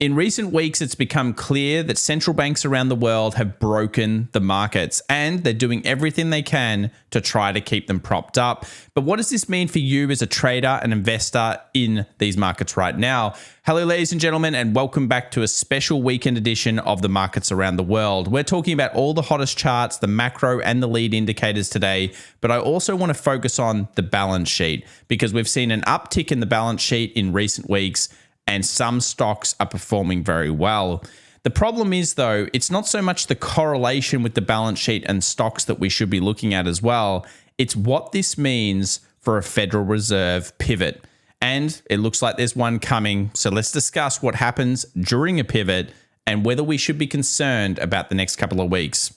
In recent weeks, it's become clear that central banks around the world have broken the markets and they're doing everything they can to try to keep them propped up. But what does this mean for you as a trader and investor in these markets right now? Hello, ladies and gentlemen, and welcome back to a special weekend edition of the markets around the world. We're talking about all the hottest charts, the macro and the lead indicators today, but I also want to focus on the balance sheet because we've seen an uptick in the balance sheet in recent weeks and some stocks are performing very well. The problem is, though, it's not so much the correlation with the balance sheet and stocks that we should be looking at as well. It's what this means for a Federal Reserve pivot. And it looks like there's one coming. So let's discuss what happens during a pivot and whether we should be concerned about the next couple of weeks.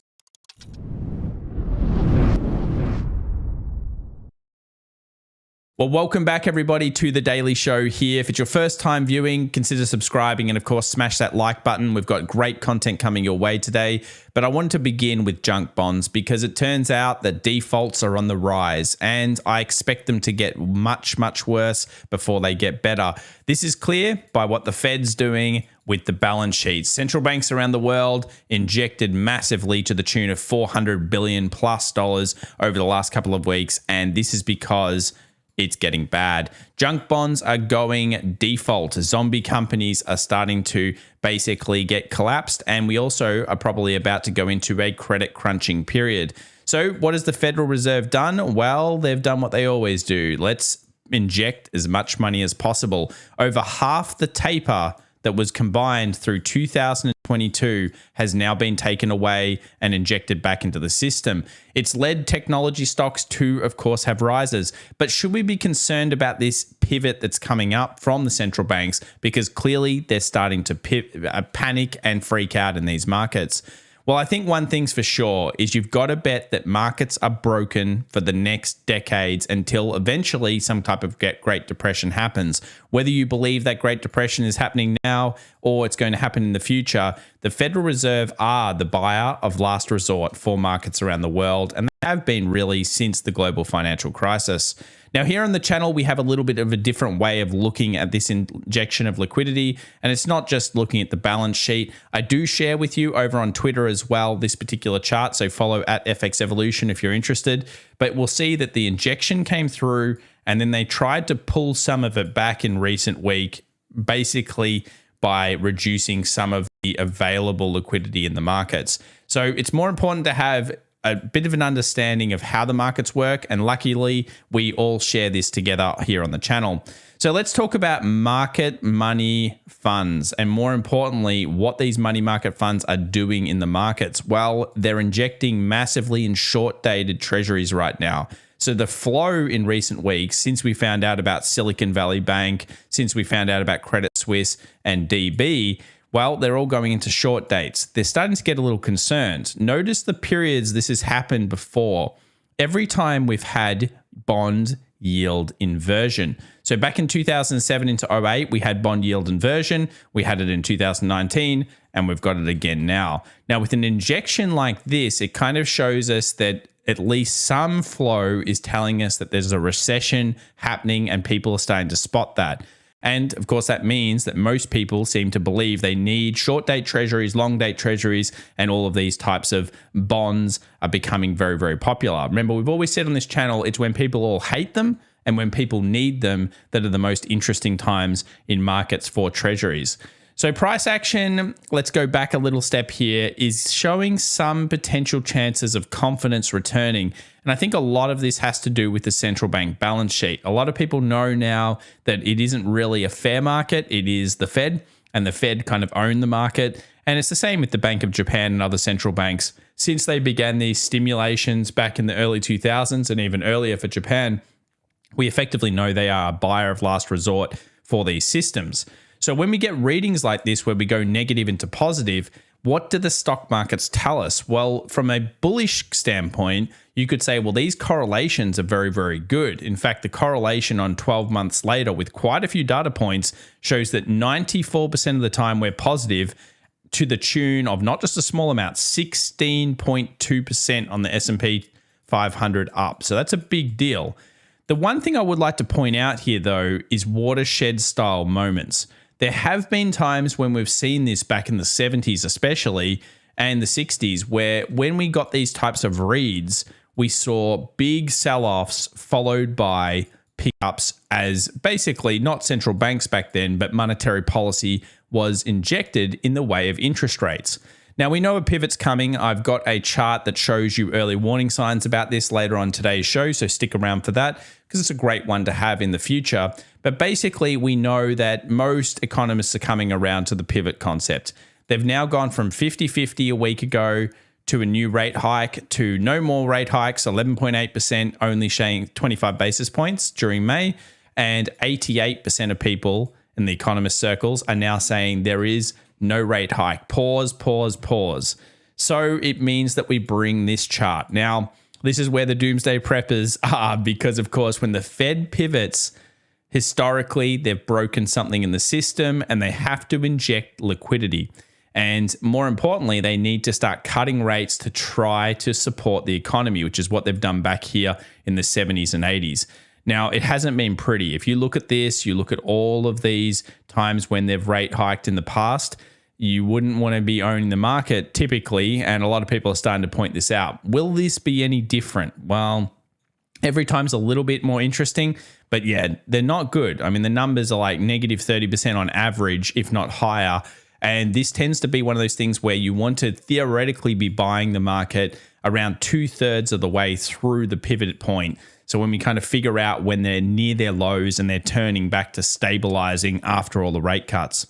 Well, welcome back, everybody, to the Daily Show here. If it's your first time viewing, consider subscribing and, of course, smash that like button. We've got great content coming your way today. But I wanted to begin with junk bonds because it turns out that defaults are on the rise and I expect them to get much, much worse before they get better. This is clear by what the Fed's doing with the balance sheets. Central banks around the world injected massively to the tune of $400 billion plus over the last couple of weeks. And this is because it's getting bad. Junk bonds are going default. Zombie companies are starting to basically get collapsed. And we also are probably about to go into a credit crunching period. So what has the Federal Reserve done? Well, they've done what they always do. Let's inject as much money as possible. Over half the taper that was combined through 2022 has now been taken away and injected back into the system. It's led technology stocks to, of course, have rises. But should we be concerned about this pivot that's coming up from the central banks? Because clearly they're starting to panic and freak out in these markets. Well, I think one thing's for sure is you've got to bet that markets are broken for the next decades until eventually some type of Great Depression happens. Whether you believe that Great Depression is happening now or it's going to happen in the future, the Federal Reserve are the buyer of last resort for markets around the world, and they have been really since the global financial crisis. Now, here on the channel, we have a little bit of a different way of looking at this injection of liquidity, and it's not just looking at the balance sheet. I do share with you over on Twitter as well this particular chart, so follow at FX Evolution if you're interested. But we'll see that the injection came through, and then they tried to pull some of it back in recent week, basically by reducing some of the available liquidity in the markets. So it's more important to have a bit of an understanding of how the markets work. And luckily, we all share this together here on the channel. So let's talk about market money funds. And more importantly, what these money market funds are doing in the markets. Well, they're injecting massively in short-dated treasuries right now. So the flow in recent weeks, since we found out about Silicon Valley Bank, since we found out about Credit Suisse and DB, well, they're all going into short dates. They're starting to get a little concerned. Notice the periods this has happened before. Every time we've had bond yield inversion. So back in 2007 into 08, we had bond yield inversion. We had it in 2019, and we've got it again now. Now, with an injection like this, it kind of shows us that at least some flow is telling us that there's a recession happening and people are starting to spot that. And of course, that means that most people seem to believe they need short date treasuries, long date treasuries, and all of these types of bonds are becoming very, very popular. Remember, we've always said on this channel, it's when people all hate them and when people need them that are the most interesting times in markets for treasuries. So price action, let's go back a little step here, is showing some potential chances of confidence returning. And I think a lot of this has to do with the central bank balance sheet. A lot of people know now that it isn't really a fair market. It is the Fed, and the Fed kind of own the market. And it's the same with the Bank of Japan and other central banks. Since they began these stimulations back in the early 2000s and even earlier for Japan, we effectively know they are a buyer of last resort for these systems. So when we get readings like this where we go negative into positive, what do the stock markets tell us? Well, from a bullish standpoint, you could say, well, these correlations are very, very good. In fact, the correlation on 12 months later with quite a few data points shows that 94% of the time we're positive to the tune of not just a small amount, 16.2% on the S&P 500 up. So that's a big deal. The one thing I would like to point out here, though, is watershed style moments. There have been times when we've seen this back in the 70s especially and the 60s, where when we got these types of reads, we saw big sell-offs followed by pickups, as basically not central banks back then, but monetary policy was injected in the way of interest rates. Now, we know a pivot's coming. I've got a chart that shows you early warning signs about this later on today's show, so stick around for that because it's a great one to have in the future. But basically, we know that most economists are coming around to the pivot concept. They've now gone from 50-50 a week ago to a new rate hike to no more rate hikes, 11.8%, only showing 25 basis points during May. And 88% of people in the economist circles are now saying there is no rate hike. Pause, pause, pause. So it means that we bring this chart. Now, this is where the doomsday preppers are because, of course, when the Fed pivots, historically, they've broken something in the system and they have to inject liquidity. And more importantly, they need to start cutting rates to try to support the economy, which is what they've done back here in the 70s and 80s. Now, it hasn't been pretty. If you look at this, you look at all of these times when they've rate hiked in the past, you wouldn't want to be owning the market typically, and a lot of people are starting to point this out. Will this be any different? Well, every time's a little bit more interesting, but yeah, they're not good. I mean, the numbers are like negative 30% on average, if not higher. And this tends to be one of those things where you want to theoretically be buying the market around 2/3 of the way through the pivot point. So when we kind of figure out when they're near their lows and they're turning back to stabilizing after all the rate cuts.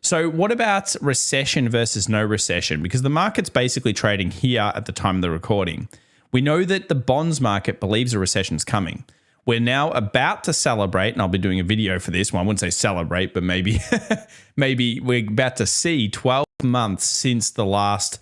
So what about recession versus no recession? Because the market's basically trading here at the time of the recording. We know that the bonds market believes a recession's coming. We're now about to celebrate, and I'll be doing a video for this one. I wouldn't say celebrate, but maybe maybe we're about to see 12 months since the last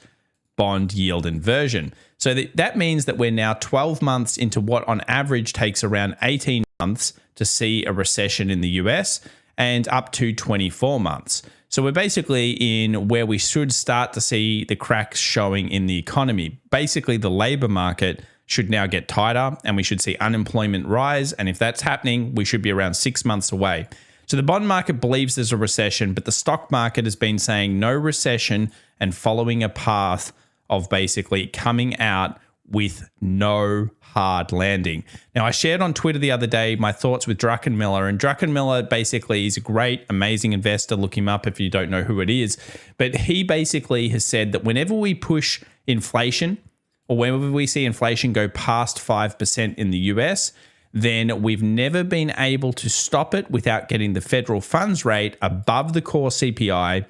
bond yield inversion. So that means that we're now 12 months into what on average takes around 18 months to see a recession in the US and up to 24 months. So we're basically in where we should start to see the cracks showing in the economy. Basically, the labor market should now get tighter and we should see unemployment rise. And if that's happening, we should be around 6 months away. So the bond market believes there's a recession, but the stock market has been saying no recession and following a path of basically coming out with no hard landing. Now, I shared on Twitter the other day my thoughts with Druckenmiller, and Druckenmiller basically is a great, amazing investor. Look him up if you don't know who it is. But he basically has said that whenever we push inflation, or whenever we see inflation go past 5% in the US, then we've never been able to stop it without getting the federal funds rate above the core CPI,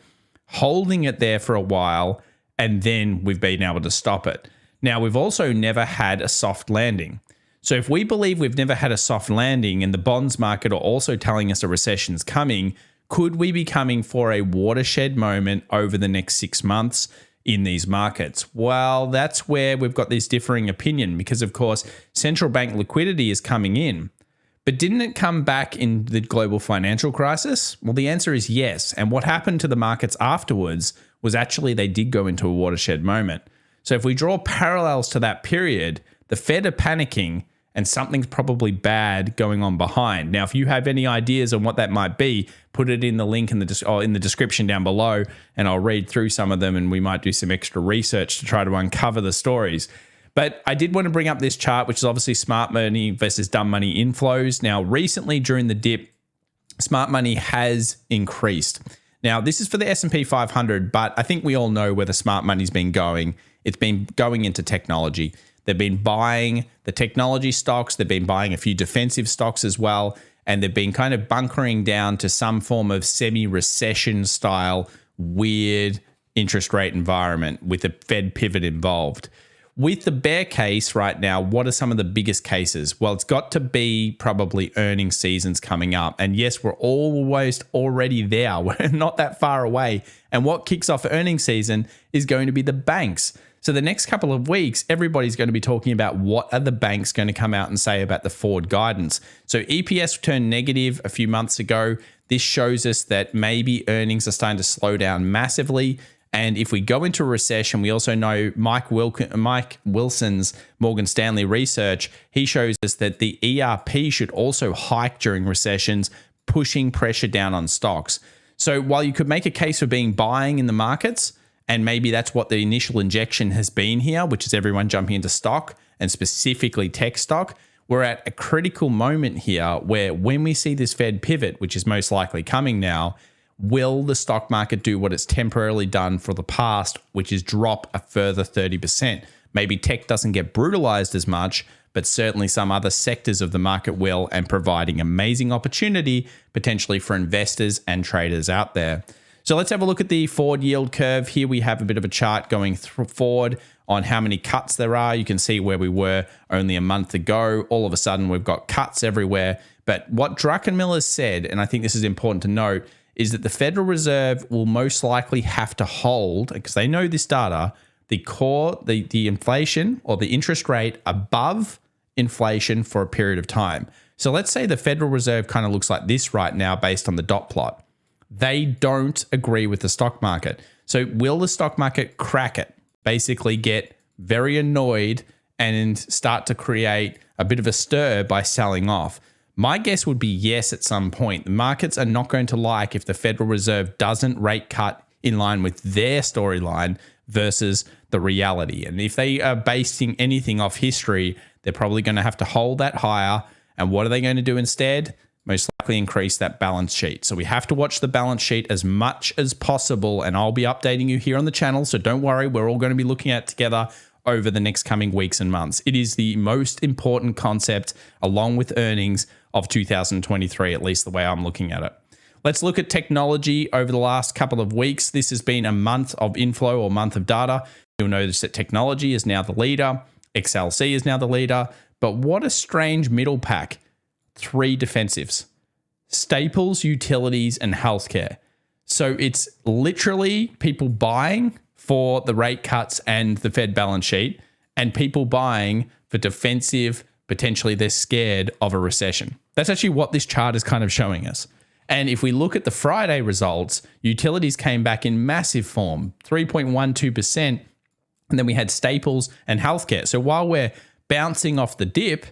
holding it there for a while, and then we've been able to stop it. Now, we've also never had a soft landing. So if we believe we've never had a soft landing and the bonds market are also telling us a recession's coming, could we be coming for a watershed moment over the next 6 months in these markets? Well, that's where we've got this differing opinion because, of course, central bank liquidity is coming in. But didn't it come back in the global financial crisis? Well, the answer is yes. And what happened to the markets afterwards was actually they did go into a watershed moment. So if we draw parallels to that period, the Fed are panicking and something's probably bad going on behind. Now, if you have any ideas on what that might be, put it in the link in the description down below, and I'll read through some of them, and we might do some extra research to try to uncover the stories. But I did want to bring up this chart, which is obviously smart money versus dumb money inflows. Now, recently during the dip, smart money has increased. Now, this is for the S&P 500, but I think we all know where the smart money's been going. It's been going into technology. They've been buying the technology stocks. They've been buying a few defensive stocks as well. And they've been kind of bunkering down to some form of semi-recession style, weird interest rate environment with a Fed pivot involved. With the bear case right now, what are some of the biggest cases? Well, it's got to be probably earnings seasons coming up. And yes, we're almost already there. We're not that far away. And what kicks off earnings season is going to be the banks. So the next couple of weeks, everybody's going to be talking about what are the banks going to come out and say about the forward guidance. So EPS turned negative a few months ago. This shows us that maybe earnings are starting to slow down massively. And if we go into a recession, we also know Mike Wilson's Morgan Stanley research, he shows us that the ERP should also hike during recessions, pushing pressure down on stocks. So while you could make a case for being buying in the markets, and maybe that's what the initial injection has been here, which is everyone jumping into stock and specifically tech stock, we're at a critical moment here where when we see this Fed pivot, which is most likely coming now, will the stock market do what it's temporarily done for the past, which is drop a further 30%? Maybe tech doesn't get brutalized as much, but certainly some other sectors of the market will, and providing amazing opportunity potentially for investors and traders out there. So let's have a look at the forward yield curve. Here we have a bit of a chart going forward on how many cuts there are. You can see where we were only a month ago. All of a sudden, we've got cuts everywhere. But what Druckenmiller said, and I think this is important to note, is that the Federal Reserve will most likely have to hold, because they know this data, the inflation or the interest rate above inflation for a period of time. So let's say the Federal Reserve kind of looks like this right now based on the dot plot. They don't agree with the stock market. So will the stock market crack it? Basically get very annoyed and start to create a bit of a stir by selling off? My guess would be yes at some point. The markets are not going to like if the Federal Reserve doesn't rate cut in line with their storyline versus the reality. And if they are basing anything off history, they're probably going to have to hold that higher. And what are they going to do instead? Most likely increase that balance sheet. So we have to watch the balance sheet as much as possible, and I'll be updating you here on the channel. So don't worry, we're all going to be looking at it together over the next coming weeks and months. It is the most important concept along with earnings of 2023, at least the way I'm looking at it. Let's look at technology over the last couple of weeks. This has been a month of inflow or month of data. You'll notice that technology is now the leader. XLC is now the leader. But what a strange middle pack. 3 defensives: staples, utilities, and healthcare. So it's literally people buying for the rate cuts and the Fed balance sheet, and people buying for defensive, potentially they're scared of a recession. That's actually what this chart is kind of showing us. And if we look at the Friday results, utilities came back in massive form, 3.12%. And then we had staples and healthcare. So while we're bouncing off the dip,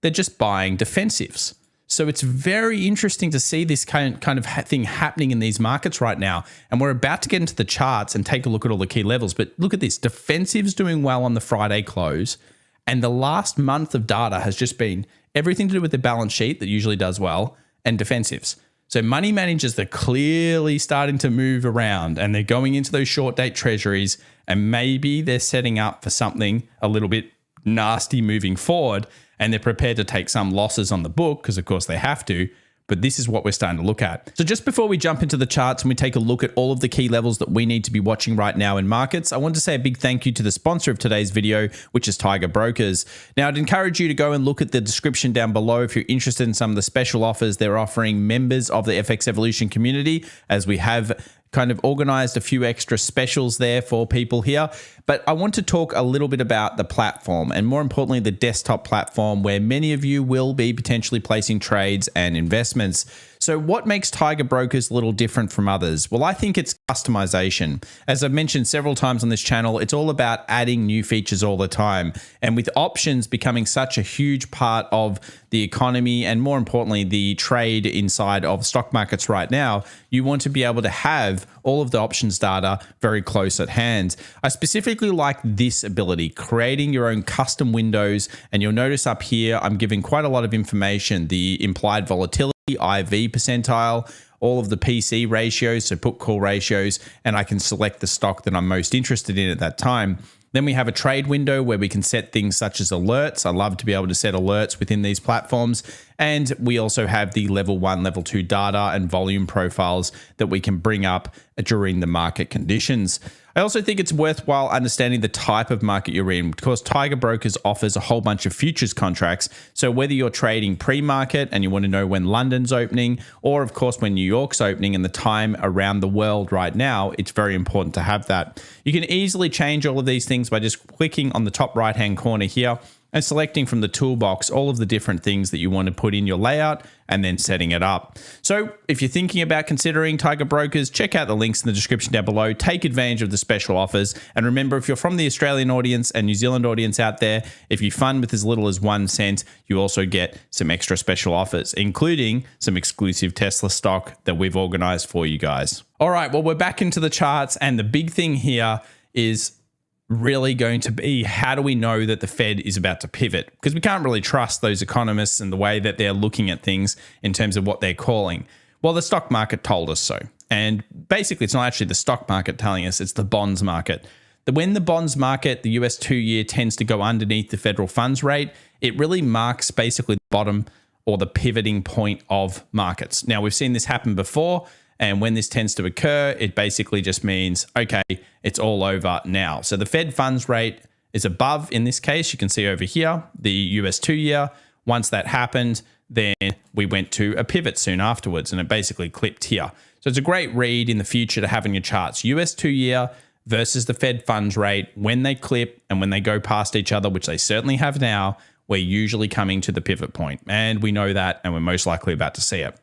they're just buying defensives. So it's very interesting to see this kind of thing happening in these markets right now. And we're about to get into the charts and take a look at all the key levels. But look at this, defensives doing well on the Friday close. And the last month of data has just been everything to do with the balance sheet that usually does well, and defensives. So money managers are clearly starting to move around, and they're going into those short date treasuries, and maybe they're setting up for something a little bit nasty moving forward, and they're prepared to take some losses on the book because of course they have to. But this is what we're starting to look at. So just before we jump into the charts and we take a look at all of the key levels that we need to be watching right now in markets, I want to say a big thank you to the sponsor of today's video, which is Tiger Brokers. Now, I'd encourage you to go and look at the description down below if you're interested in some of the special offers they're offering members of the FX Evolution community, as we have kind of organized a few extra specials there for people here. But I want to talk a little bit about the platform, and more importantly, the desktop platform where many of you will be potentially placing trades and investments. So what makes Tiger Brokers a little different from others? Well, I think it's customization. As I've mentioned several times on this channel, it's all about adding new features all the time. And with options becoming such a huge part of the economy, and more importantly, the trade inside of stock markets right now, you want to be able to have all of the options data very close at hand. I specifically like this ability, creating your own custom windows. And you'll notice up here, I'm giving quite a lot of information, the implied volatility, IV percentile, all of the PC ratios, so put call ratios, and I can select the stock that I'm most interested in at that time. Then we have a trade window where we can set things such as alerts. I love to be able to set alerts within these platforms. And we also have the level 1, level 2 data and volume profiles that we can bring up during the market conditions. I also think it's worthwhile understanding the type of market you're in, because Tiger Brokers offers a whole bunch of futures contracts. So whether you're trading pre-market and you want to know when London's opening, or of course when New York's opening and the time around the world right now, it's very important to have that. You can easily change all of these things by just clicking on the top right-hand corner here. and selecting from the toolbox all of the different things that you want to put in your layout and then setting it up. So if you're thinking about considering Tiger Brokers, check out the links in the description down below. Take advantage of the special offers. And remember, if you're from the Australian audience and New Zealand audience out there, if you fund with as little as 1 cent, you also get some extra special offers, including some exclusive Tesla stock that we've organized for you guys. All right, well, we're back into the charts, and the big thing here is really going to be, how do we know that the Fed is about to pivot? Because we can't really trust those economists and the way that they're looking at things in terms of what they're calling. Well, the stock market told us so. And basically, it's not actually the stock market telling us, it's the bonds market. When the bonds market, the US 2-year tends to go underneath the federal funds rate, it really marks basically the bottom or the pivoting point of markets. Now, we've seen this happen before. And when this tends to occur, it basically just means, okay, it's all over now. So the Fed funds rate is above, in this case, you can see over here, the US 2-year. Once that happened, then we went to a pivot soon afterwards, and it basically clipped here. So it's a great read in the future to have in your charts. US 2-year versus the Fed funds rate. When they clip and when they go past each other, which they certainly have now, we're usually coming to the pivot point. And we know that, and we're most likely about to see it.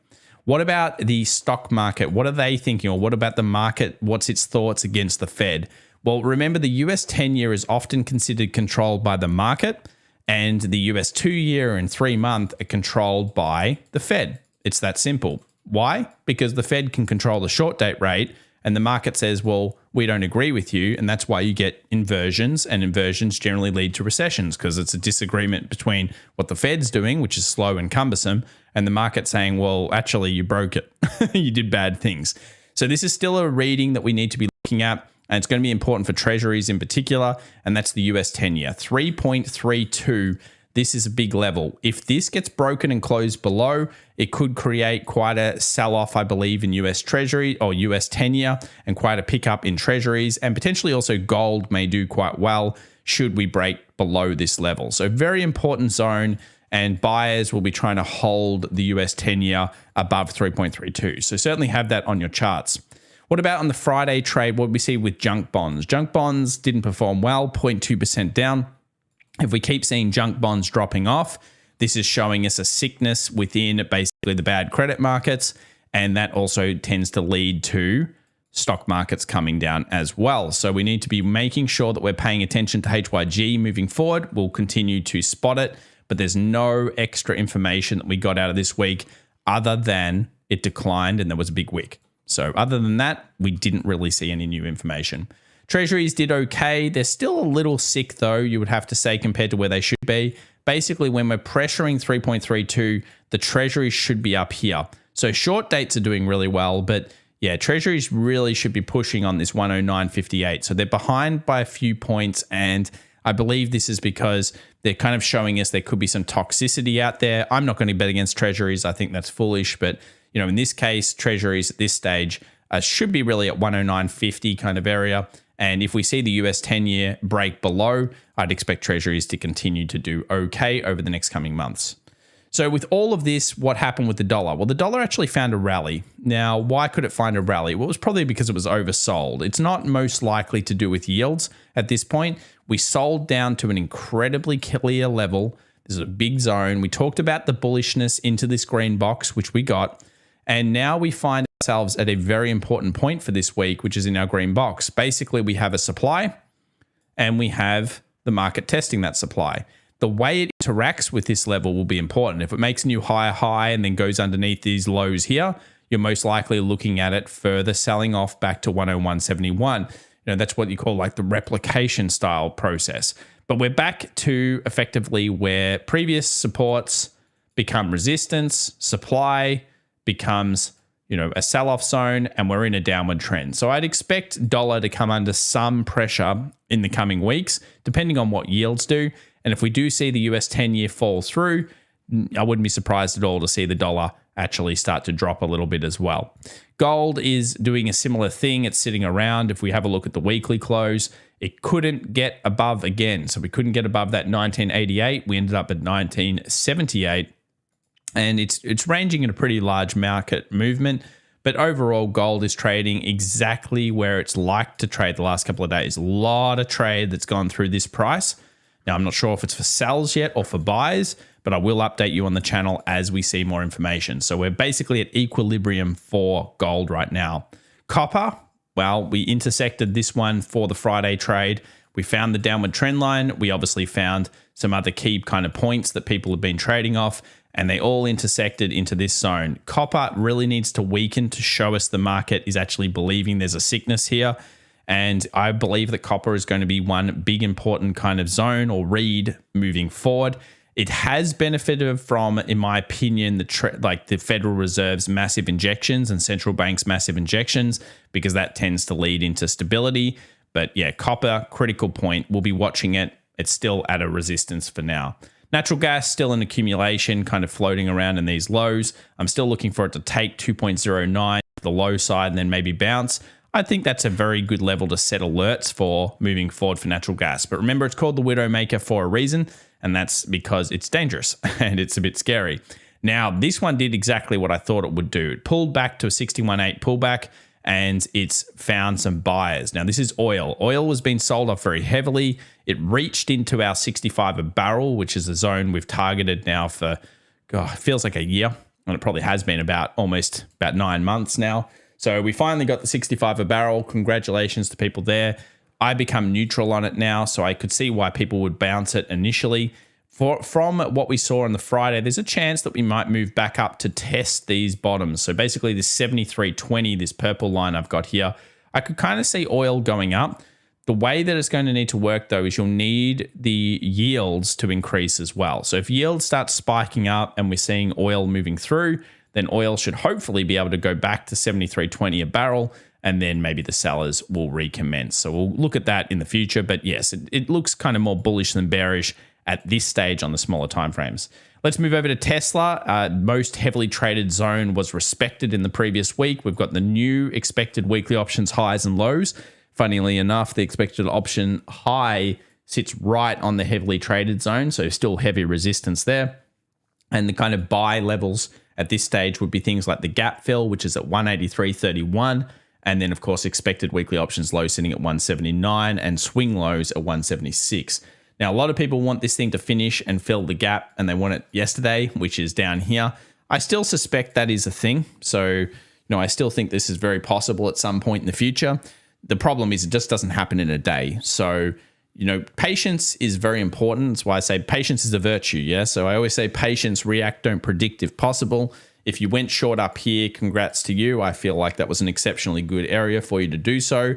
What about the stock market? What are they thinking? Or what about the market? What's its thoughts against the Fed? Well, remember, the US 10-year is often considered controlled by the market, and the US 2-year and 3-month are controlled by the Fed. It's that simple. Why? Because the Fed can control the short date rate, and the market says, well, we don't agree with you, and that's why you get inversions, and inversions generally lead to recessions because it's a disagreement between what the Fed's doing, which is slow and cumbersome, and the market saying, well, actually, you broke it. You did bad things. So this is still a reading that we need to be looking at, and it's going to be important for treasuries in particular, and that's the US 10-year. 3.32. This is a big level. If this gets broken and closed below, it could create quite a sell-off, I believe, in US Treasury or US 10-year, and quite a pickup in treasuries, and potentially also gold may do quite well should we break below this level. So very important zone, and buyers will be trying to hold the US 10-year above 3.32. So certainly have that on your charts. What about on the Friday trade? What we see with junk bonds? Junk bonds didn't perform well, 0.2% down. If we keep seeing junk bonds dropping off, this is showing us a sickness within basically the bad credit markets, and that also tends to lead to stock markets coming down as well. So we need to be making sure that we're paying attention to HYG moving forward. We'll continue to spot it, but there's no extra information that we got out of this week other than it declined and there was a big wick. So other than that, we didn't really see any new information. Treasuries did okay. They're still a little sick though, you would have to say, compared to where they should be. Basically, when we're pressuring 3.32, the treasuries should be up here. So short dates are doing really well, but yeah, treasuries really should be pushing on this 109.58. So they're behind by a few points, and I believe this is because they're kind of showing us there could be some toxicity out there. I'm not going to bet against treasuries. I think that's foolish, but you know, in this case, treasuries at this stage should be really at 109.50 kind of area. And if we see the US 10-year break below, I'd expect treasuries to continue to do okay over the next coming months. So with all of this, what happened with the dollar? Well, the dollar actually found a rally. Now, why could it find a rally? Well, it was probably because it was oversold. It's not most likely to do with yields at this point. We sold down to an incredibly clear level. This is a big zone. We talked about the bullishness into this green box, which we got. And now we find ourselves at a very important point for this week, which is in our green box. Basically, we have a supply and we have the market testing that supply. The way it interacts with this level will be important. If it makes a new higher high and then goes underneath these lows here, you're most likely looking at it further selling off back to 101.71. You know, that's what you call like the replication style process. But we're back to effectively where previous supports become resistance, supply becomes, you know, a sell-off zone, and we're in a downward trend. So I'd expect dollar to come under some pressure in the coming weeks, depending on what yields do. And if we do see the US 10-year fall through, I wouldn't be surprised at all to see the dollar actually start to drop a little bit as well. Gold is doing a similar thing. It's sitting around. If we have a look at the weekly close, it couldn't get above again. So we couldn't get above that 1988. We ended up at 1978. And it's ranging in a pretty large market movement. But overall, gold is trading exactly where it's liked to trade the last couple of days. A lot of trade that's gone through this price. Now, I'm not sure if it's for sells yet or for buys, but I will update you on the channel as we see more information. So we're basically at equilibrium for gold right now. Copper, well, we intersected this one for the Friday trade. We found the downward trend line. We obviously found some other key kind of points that people have been trading off, and they all intersected into this zone. Copper really needs to weaken to show us the market is actually believing there's a sickness here. And I believe that copper is going to be one big important kind of zone or read moving forward. It has benefited from, in my opinion, the Federal Reserve's massive injections and central banks' massive injections, because that tends to lead into stability. But yeah, copper, critical point. We'll be watching it. It's still at a resistance for now. Natural gas still in accumulation, kind of floating around in these lows. I'm still looking for it to take 2.09, the low side, and then maybe bounce. I think that's a very good level to set alerts for moving forward for natural gas. But remember, it's called the Widowmaker for a reason, and that's because it's dangerous and it's a bit scary. Now, this one did exactly what I thought it would do. It pulled back to a 61.8 pullback, and it's found some buyers. Now, this is oil. Oil was being sold off very heavily. It reached into our 65 a barrel, which is a zone we've targeted now for, God, it feels like a year, and it probably has been almost about 9 months now. So we finally got the 65 a barrel. Congratulations to people there. I become neutral on it now, so I could see why people would bounce it initially. From what we saw on the Friday, there's a chance that we might move back up to test these bottoms. So basically this 73.20, this purple line I've got here, I could kind of see oil going up. The way that it's going to need to work, though, is you'll need the yields to increase as well. So if yields start spiking up and we're seeing oil moving through, then oil should hopefully be able to go back to 73.20 a barrel, and then maybe the sellers will recommence. So we'll look at that in the future. But yes, it looks kind of more bullish than bearish at this stage on the smaller timeframes. Let's move over to Tesla. Most heavily traded zone was respected in the previous week. We've got the new expected weekly options highs and lows. Funnily enough, the expected option high sits right on the heavily traded zone, so still heavy resistance there. And the kind of buy levels at this stage would be things like the gap fill, which is at 183.31. And then, of course, expected weekly options low sitting at 179 and swing lows at 176. Now, a lot of people want this thing to finish and fill the gap, and they want it yesterday, which is down here. I still suspect that is a thing. So, I still think this is very possible at some point in the future. The problem is it just doesn't happen in a day. So, patience is very important. That's why I say patience is a virtue. Yeah. So I always say patience, react, don't predict if possible. If you went short up here, congrats to you. I feel like that was an exceptionally good area for you to do so.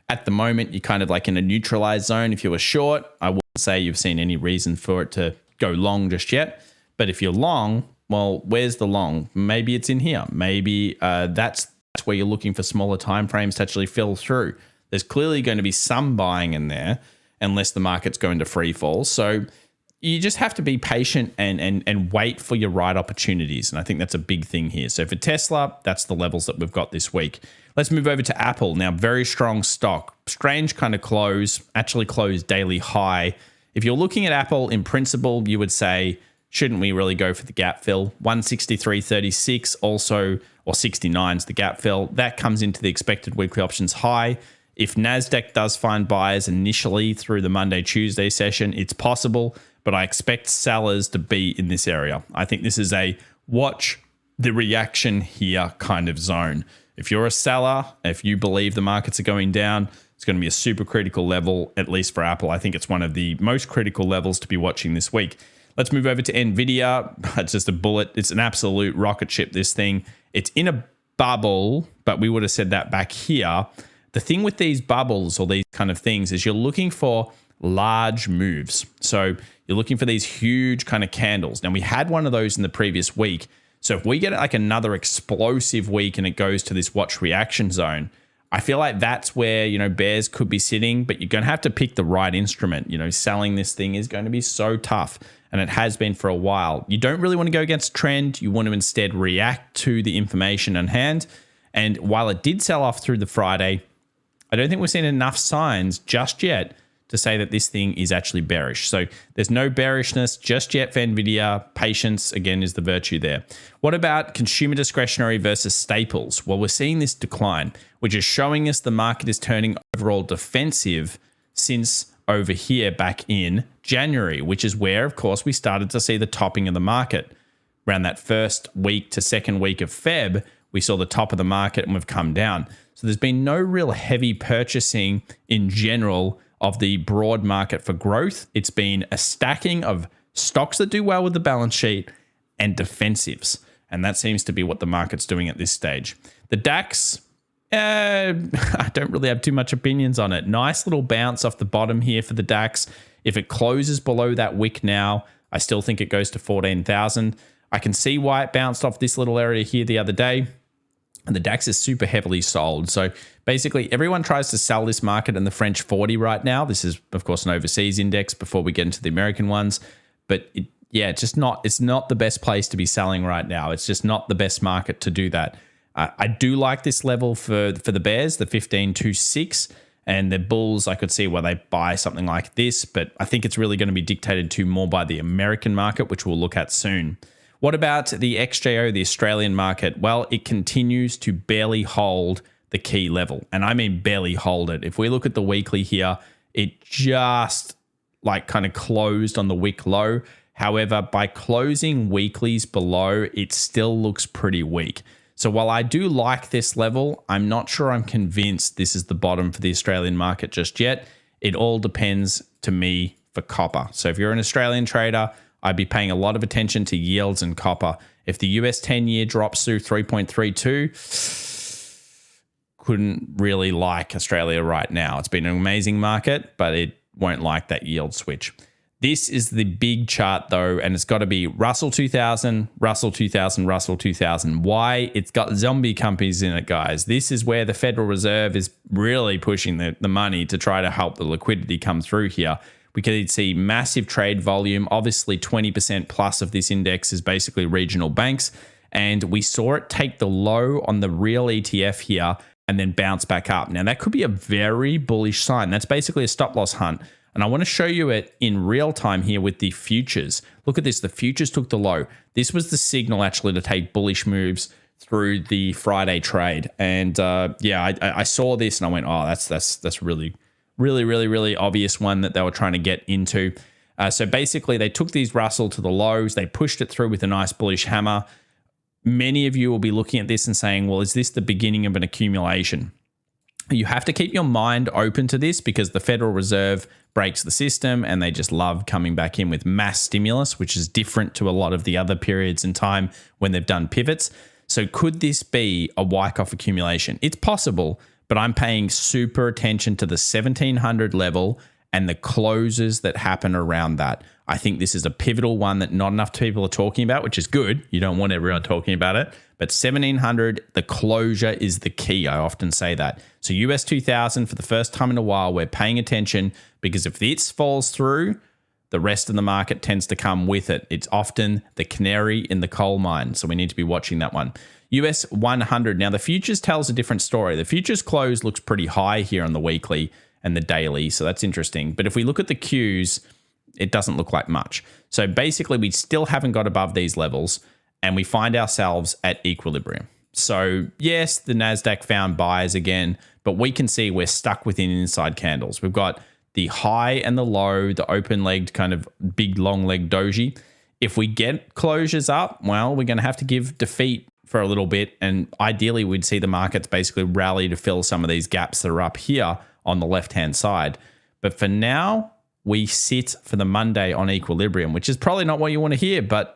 At the moment, you're kind of like in a neutralized zone. If you were short, I wouldn't say you've seen any reason for it to go long just yet. But if you're long, well, where's the long? Maybe it's in here. Maybe that's where you're looking for smaller time frames to actually fill through. There's clearly going to be some buying in there, unless the market's going to free fall. So you just have to be patient and wait for your right opportunities. And I think that's a big thing here. So for Tesla, that's the levels that we've got this week. Let's move over to Apple. Now, very strong stock. Strange kind of close, actually closed daily high. If you're looking at Apple in principle, you would say, shouldn't we really go for the gap fill? 163.36 also, or 69 is the gap fill. That comes into the expected weekly options high. If NASDAQ does find buyers initially through the Monday, Tuesday session, it's possible, but I expect sellers to be in this area. I think this is a watch the reaction here kind of zone. If you're a seller, if you believe the markets are going down, it's going to be a super critical level, at least for Apple. I think it's one of the most critical levels to be watching this week. Let's move over to NVIDIA. It's just a bullet. It's an absolute rocket ship, this thing. It's in a bubble, but we would have said that back here. The thing with these bubbles or these kind of things is you're looking for large moves. So you're looking for these huge kind of candles. Now, we had one of those in the previous week. So if we get like another explosive week and it goes to this watch reaction zone, I feel like that's where, bears could be sitting, but you're going to have to pick the right instrument. Selling this thing is going to be so tough, and it has been for a while. You don't really want to go against trend. You want to instead react to the information on hand. And while it did sell off through the Friday, I don't think we've seen enough signs just yet to say that this thing is actually bearish. So there's no bearishness just yet for NVIDIA. Patience, again, is the virtue there. What about consumer discretionary versus staples? Well, we're seeing this decline, which is showing us the market is turning overall defensive since over here back in January, which is where, of course, we started to see the topping of the market. Around that first week to second week of Feb, we saw the top of the market and we've come down. So there's been no real heavy purchasing in general of the broad market for growth. It's been a stacking of stocks that do well with the balance sheet and defensives. And that seems to be what the market's doing at this stage. The DAX, I don't really have too much opinions on it. Nice little bounce off the bottom here for the DAX. If it closes below that wick now, I still think it goes to 14,000. I can see why it bounced off this little area here the other day. And the DAX is super heavily sold. So basically, everyone tries to sell this market in the French 40 right now. This is, of course, an overseas index before we get into the American ones. But it's not the best place to be selling right now. It's just not the best market to do that. I do like this level for the bears, the 15.26, and the bulls. I could see why they buy something like this, but I think it's really going to be dictated to more by the American market, which we'll look at soon. What about the XJO, the Australian market? Well, it continues to barely hold the key level, and I mean barely hold it. If we look at the weekly here, it just kind of closed on the wick low. However, by closing weeklies below, it still looks pretty weak. So while I do like this level, I'm not sure I'm convinced this is the bottom for the Australian market just yet. It all depends to me for copper. So if you're an Australian trader, I'd be paying a lot of attention to yields and copper. If the US 10-year drops through 3.32, couldn't really like Australia right now. It's been an amazing market, but it won't like that yield switch. This is the big chart though, and it's got to be Russell 2000, Russell 2000, Russell 2000. Why? It's got zombie companies in it, guys. This is where the Federal Reserve is really pushing the money to try to help the liquidity come through here. We could see massive trade volume. Obviously, 20% plus of this index is basically regional banks. And we saw it take the low on the real ETF here and then bounce back up. Now, that could be a very bullish sign. That's basically a stop loss hunt. And I want to show you it in real time here with the futures. Look at this. The futures took the low. This was the signal actually to take bullish moves through the Friday trade. And I saw this and I went, oh, that's really obvious one that they were trying to get into. So basically, they took these Russell to the lows. They pushed it through with a nice bullish hammer. Many of you will be looking at this and saying, well, is this the beginning of an accumulation? You have to keep your mind open to this because the Federal Reserve breaks the system and they just love coming back in with mass stimulus, which is different to a lot of the other periods in time when they've done pivots. So could this be a Wyckoff accumulation? It's possible, but I'm paying super attention to the 1700 level and the closes that happen around that. I think this is a pivotal one that not enough people are talking about, which is good. You don't want everyone talking about it. But 1700, the closure is the key. I often say that. So US 2000, for the first time in a while, we're paying attention because if this falls through, the rest of the market tends to come with it. It's often the canary in the coal mine. So we need to be watching that one. US 100. Now, the futures tells a different story. The futures close looks pretty high here on the weekly and the daily. So that's interesting. But if we look at the Qs, it doesn't look like much. So basically, we still haven't got above these levels and we find ourselves at equilibrium. So yes, the NASDAQ found buyers again, but we can see we're stuck within inside candles. We've got the high and the low, the open-legged kind of big long-legged doji. If we get closures up, well, we're going to have to give defeat for a little bit. And ideally, we'd see the markets basically rally to fill some of these gaps that are up here on the left-hand side. But for now, we sit for the Monday on equilibrium, which is probably not what you want to hear, but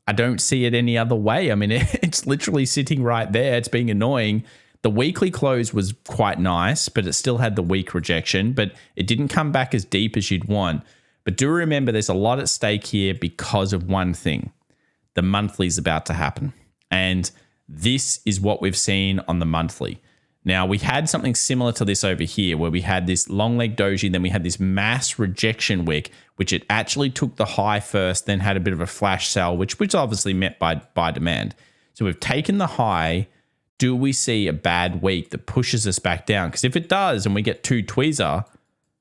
I don't see it any other way. I mean, it's literally sitting right there. It's being annoying. The weekly close was quite nice, but it still had the weak rejection, but it didn't come back as deep as you'd want. But do remember, there's a lot at stake here because of one thing. The monthly is about to happen. And this is what we've seen on the monthly. Now, we had something similar to this over here where we had this long leg doji, then we had this mass rejection wick, which it actually took the high first, then had a bit of a flash sell, which obviously met by demand. So we've taken the high. Do we see a bad week that pushes us back down? Because if it does and we get two tweezer,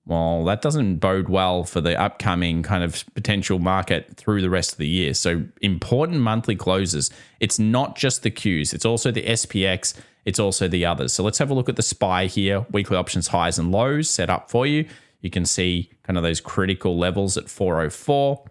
well, that doesn't bode well for the upcoming kind of potential market through the rest of the year. So important monthly closes. It's not just the Qs. It's also the SPX. It's also the others. So let's have a look at the SPY here. Weekly options highs and lows set up for you. You can see kind of those critical levels at 404.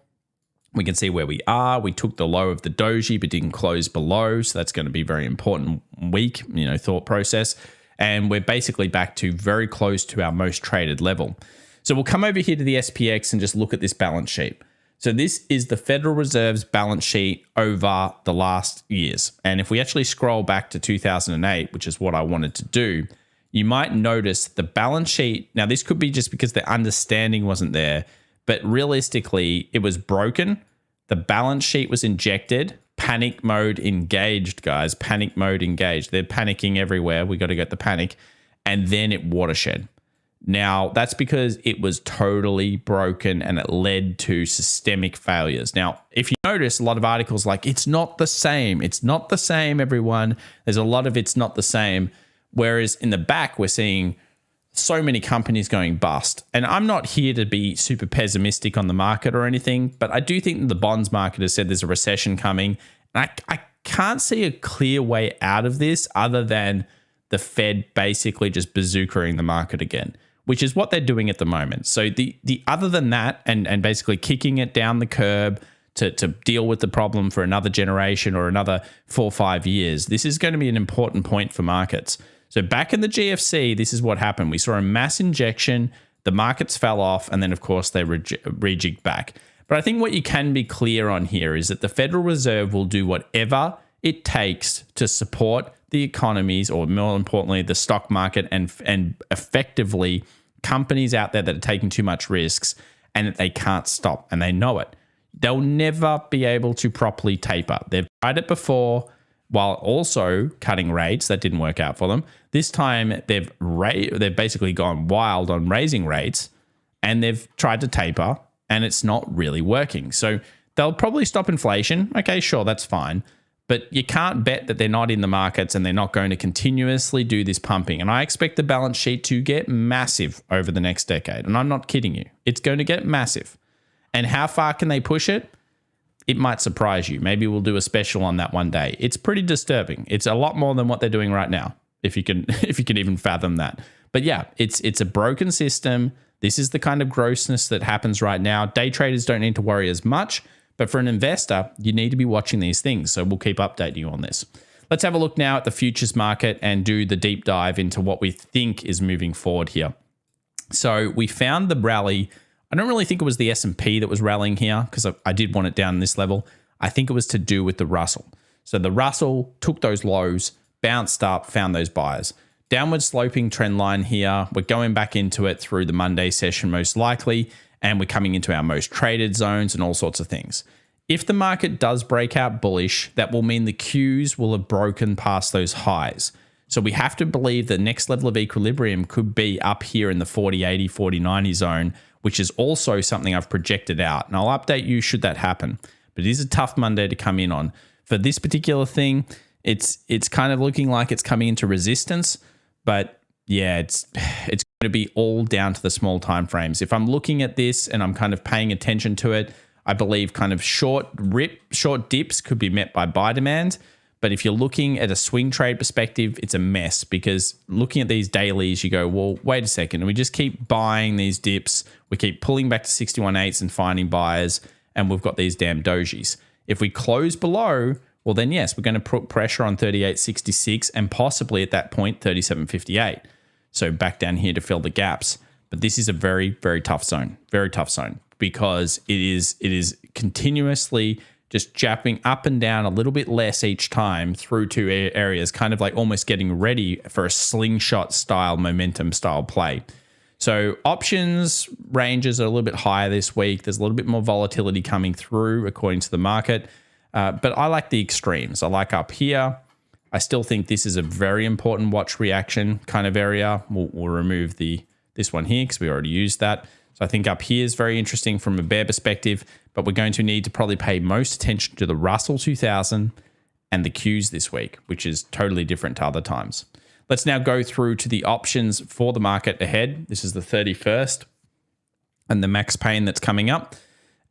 We can see where we are. We took the low of the doji, but didn't close below. So that's going to be very important week, thought process. And we're basically back to very close to our most traded level. So we'll come over here to the SPX and just look at this balance sheet. So this is the Federal Reserve's balance sheet over the last years. And if we actually scroll back to 2008, which is what I wanted to do, you might notice the balance sheet. Now, this could be just because the understanding wasn't there, but realistically, it was broken. The balance sheet was injected. Panic mode engaged, guys. Panic mode engaged. They're panicking everywhere. We got to get the panic. And then it watershed. Now, that's because it was totally broken and it led to systemic failures. Now, if you notice, a lot of articles like, it's not the same. It's not the same, everyone. There's a lot of it's not the same. Whereas in the back, we're seeing so many companies going bust. And I'm not here to be super pessimistic on the market or anything, but I do think that the bonds market has said there's a recession coming. And I can't see a clear way out of this other than the Fed basically just bazookaing the market again, which is what they're doing at the moment. So the other than that, and basically kicking it down the curb to deal with the problem for another generation or another 4 or 5 years, this is going to be an important point for markets. So back in the GFC, this is what happened. We saw a mass injection, the markets fell off, and then, of course, they rejigged back. But I think what you can be clear on here is that the Federal Reserve will do whatever it takes to support the economies, or more importantly, the stock market and effectively companies out there that are taking too much risks and that they can't stop, and they know it. They'll never be able to properly taper. They've tried it before, while also cutting rates. That didn't work out for them. This time, they've basically gone wild on raising rates, and they've tried to taper, and it's not really working. So they'll probably stop inflation. Okay, sure, that's fine. But you can't bet that they're not in the markets and they're not going to continuously do this pumping. And I expect the balance sheet to get massive over the next decade. And I'm not kidding you. It's going to get massive. And how far can they push it? It might surprise you. Maybe we'll do a special on that one day. It's pretty disturbing. It's a lot more than what they're doing right now, if you can even fathom that. But yeah, it's a broken system. This is the kind of grossness that happens right now. Day traders don't need to worry as much, but for an investor, you need to be watching these things. So we'll keep updating you on this. Let's have a look now at the futures market and do the deep dive into what we think is moving forward here. So we found the rally. I don't really think it was the S&P that was rallying here because I did want it down this level. I think it was to do with the Russell. So the Russell took those lows, bounced up, found those buyers. Downward sloping trend line here. We're going back into it through the Monday session most likely, and we're coming into our most traded zones and all sorts of things. If the market does break out bullish, that will mean the Qs will have broken past those highs. So we have to believe the next level of equilibrium could be up here in the 4080, 4090 zone, which is also something I've projected out. And I'll update you should that happen. But it is a tough Monday to come in on. For this particular thing, it's kind of looking like it's coming into resistance. But yeah, it's going to be all down to the small time frames. If I'm looking at this and I'm kind of paying attention to it, I believe kind of short dips could be met by buy demand. But if you're looking at a swing trade perspective, it's a mess because looking at these dailies, you go, well, wait a second. And we just keep buying these dips. We keep pulling back to 61.8s and finding buyers, and we've got these damn dojis. If we close below, well, then yes, we're going to put pressure on 38.66 and possibly at that point, 37.58. So back down here to fill the gaps. But this is a very, very tough zone because it is continuously just japping up and down a little bit less each time through two areas, kind of like almost getting ready for a slingshot style, momentum style play. So options ranges are a little bit higher this week. There's a little bit more volatility coming through according to the market. But I like the extremes. I like up here. I still think this is a very important watch reaction kind of area. We'll remove this one here because we already used that. So I think up here is very interesting from a bear perspective, but we're going to need to probably pay most attention to the Russell 2000 and the Qs this week, which is totally different to other times. Let's now go through to the options for the market ahead. This is the 31st and the max pain that's coming up.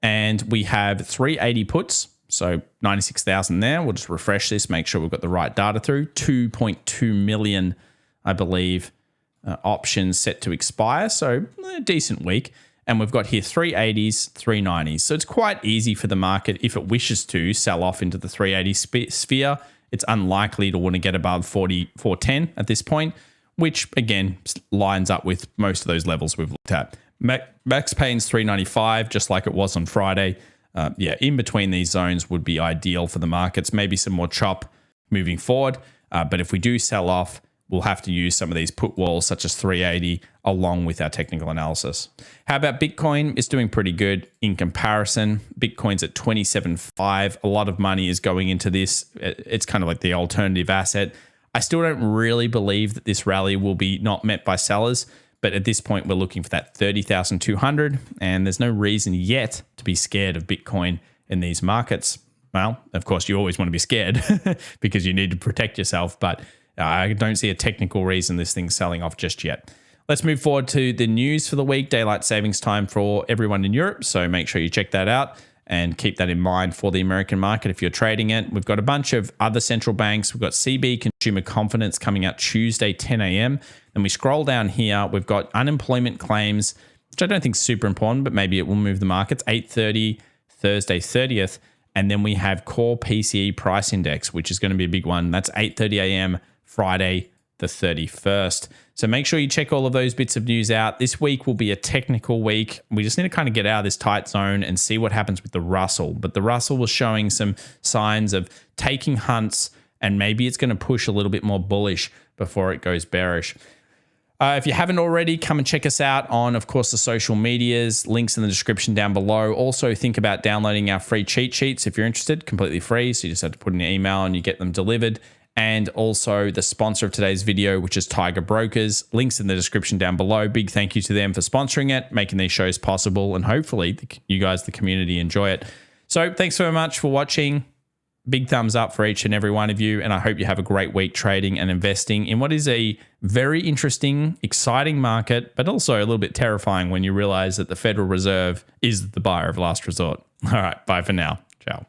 And we have 380 puts. So 96,000 there. We'll just refresh this, make sure we've got the right data through. 2.2 million, I believe, options set to expire. So a decent week. And we've got here 380s, 390s. So it's quite easy for the market, if it wishes to, sell off into the 380 sphere. It's unlikely to want to get above 410 at this point, which again lines up with most of those levels we've looked at. Max Payne's 395, just like it was on Friday. In between these zones would be ideal for the markets. Maybe some more chop moving forward. But if we do sell off, we'll have to use some of these put walls such as 380 along with our technical analysis. How about Bitcoin? It's doing pretty good in comparison. Bitcoin's at 27.5. A lot of money is going into this. It's kind of like the alternative asset. I still don't really believe that this rally will be not met by sellers. But at this point, we're looking for that 30,200. And there's no reason yet to be scared of Bitcoin in these markets. Well, of course, you always want to be scared because you need to protect yourself. But I don't see a technical reason this thing's selling off just yet. Let's move forward to the news for the week. Daylight savings time for everyone in Europe. So make sure you check that out and keep that in mind for the American market if you're trading it. We've got a bunch of other central banks. We've got CB consumer confidence coming out Tuesday, 10 a.m. Then we scroll down here. We've got unemployment claims, which I don't think is super important, but maybe it will move the markets, 8:30, Thursday, 30th. And then we have core PCE price index, which is going to be a big one. That's 8:30 a.m. Friday, the 31st. So make sure you check all of those bits of news out. This week will be a technical week. We just need to kind of get out of this tight zone and see what happens with the Russell. But the Russell was showing some signs of taking hunts, and maybe it's going to push a little bit more bullish before it goes bearish. If you haven't already, come and check us out on, of course, the social medias. Links in the description down below. Also, think about downloading our free cheat sheets if you're interested. Completely free, so you just have to put in your email and you get them delivered. And also the sponsor of today's video, which is Tiger Brokers. Links in the description down below. Big thank you to them for sponsoring it, making these shows possible, and hopefully you guys, the community, enjoy it. So thanks so much for watching. Big thumbs up for each and every one of you, and I hope you have a great week trading and investing in what is a very interesting, exciting market, but also a little bit terrifying when you realize that the Federal Reserve is the buyer of last resort. All right, bye for now. Ciao.